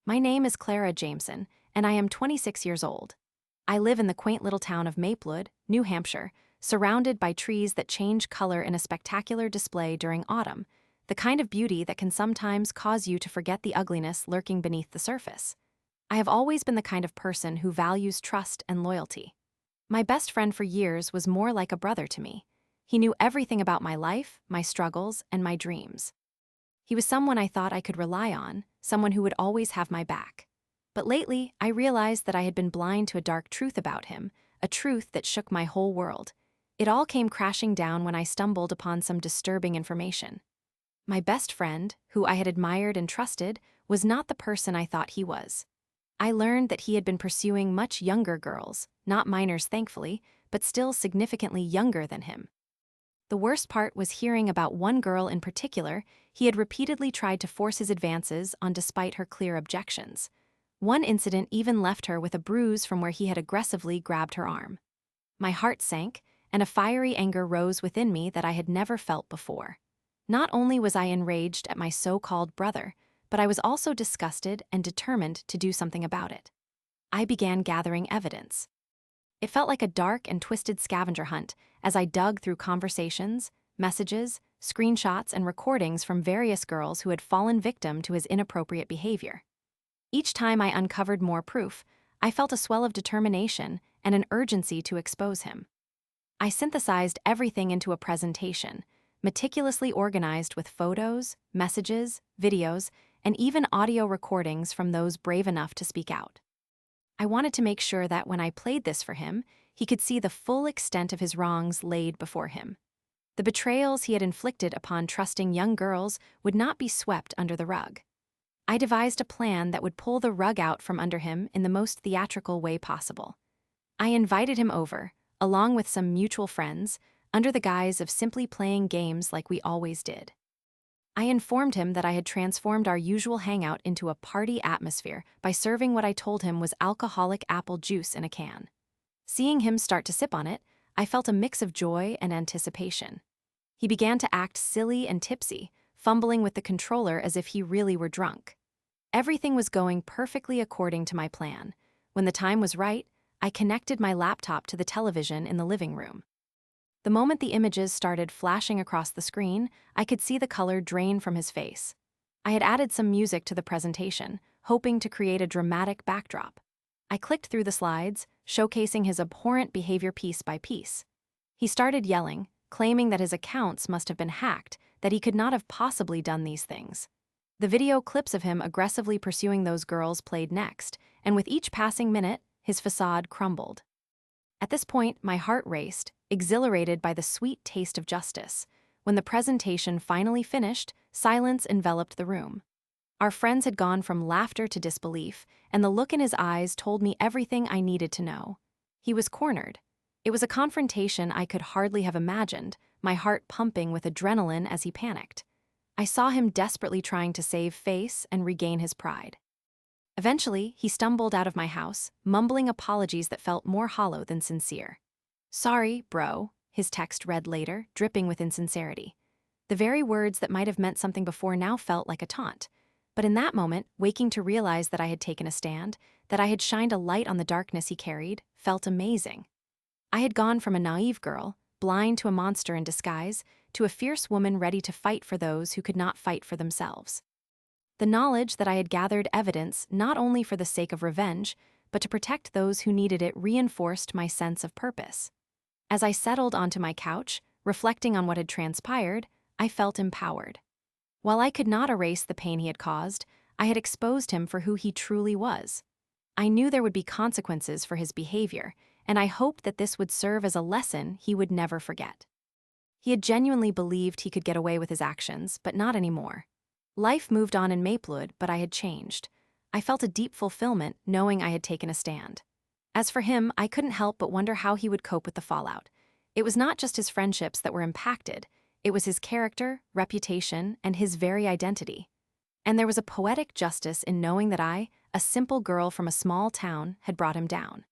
My name is Clara Jameson, and I am 26 years old. I live in the quaint little town of Maplewood, New Hampshire, surrounded by trees that change color in a spectacular display during autumn, the kind of beauty that can sometimes cause you to forget the ugliness lurking beneath the surface. I have always been the kind of person who values trust and loyalty. My best friend for years was more like a brother to me. He knew everything about my life, my struggles, and my dreams. He was someone I thought I could rely on, someone who would always have my back. But lately, I realized that I had been blind to a dark truth about him, a truth that shook my whole world. It all came crashing down when I stumbled upon some disturbing information. My best friend, who I had admired and trusted, was not the person I thought he was. I learned that he had been pursuing much younger girls, not minors thankfully, but still significantly younger than him. The worst part was hearing about one girl in particular he had repeatedly tried to force his advances on despite her clear objections. One incident even left her with a bruise from where he had aggressively grabbed her arm. My heart sank, and a fiery anger rose within me that I had never felt before. Not only was I enraged at my so-called brother, but I was also disgusted and determined to do something about it. I began gathering evidence. It felt like a dark and twisted scavenger hunt as I dug through conversations, messages, screenshots, and recordings from various girls who had fallen victim to his inappropriate behavior. Each time I uncovered more proof, I felt a swell of determination and an urgency to expose him. I synthesized everything into a presentation, meticulously organized with photos, messages, videos, and even audio recordings from those brave enough to speak out. I wanted to make sure that when I played this for him, he could see the full extent of his wrongs laid before him. The betrayals he had inflicted upon trusting young girls would not be swept under the rug. I devised a plan that would pull the rug out from under him in the most theatrical way possible. I invited him over, along with some mutual friends, under the guise of simply playing games like we always did. I informed him that I had transformed our usual hangout into a party atmosphere by serving what I told him was alcoholic apple juice in a can. Seeing him start to sip on it, I felt a mix of joy and anticipation. He began to act silly and tipsy, fumbling with the controller as if he really were drunk. Everything was going perfectly according to my plan. When the time was right, I connected my laptop to the television in the living room. The moment the images started flashing across the screen, I could see the color drain from his face. I had added some music to the presentation, hoping to create a dramatic backdrop. I clicked through the slides, showcasing his abhorrent behavior piece by piece. He started yelling, claiming that his accounts must have been hacked, that he could not have possibly done these things. The video clips of him aggressively pursuing those girls played next, and with each passing minute, his facade crumbled. At this point, my heart raced, exhilarated by the sweet taste of justice. When the presentation finally finished, silence enveloped the room. Our friends had gone from laughter to disbelief, and the look in his eyes told me everything I needed to know. He was cornered. It was a confrontation I could hardly have imagined, my heart pumping with adrenaline as he panicked. I saw him desperately trying to save face and regain his pride. Eventually, he stumbled out of my house, mumbling apologies that felt more hollow than sincere. "Sorry, bro," his text read later, dripping with insincerity. The very words that might have meant something before now felt like a taunt. But in that moment, waking to realize that I had taken a stand, that I had shined a light on the darkness he carried, felt amazing. I had gone from a naive girl, blind to a monster in disguise, to a fierce woman ready to fight for those who could not fight for themselves. The knowledge that I had gathered evidence not only for the sake of revenge, but to protect those who needed it reinforced my sense of purpose. As I settled onto my couch, reflecting on what had transpired, I felt empowered. While I could not erase the pain he had caused, I had exposed him for who he truly was. I knew there would be consequences for his behavior, and I hoped that this would serve as a lesson he would never forget. He had genuinely believed he could get away with his actions, but not anymore. Life moved on in Maplewood, but I had changed. I felt a deep fulfillment knowing I had taken a stand. As for him, I couldn't help but wonder how he would cope with the fallout. It was not just his friendships that were impacted, it was his character, reputation, and his very identity. And there was a poetic justice in knowing that I, a simple girl from a small town, had brought him down.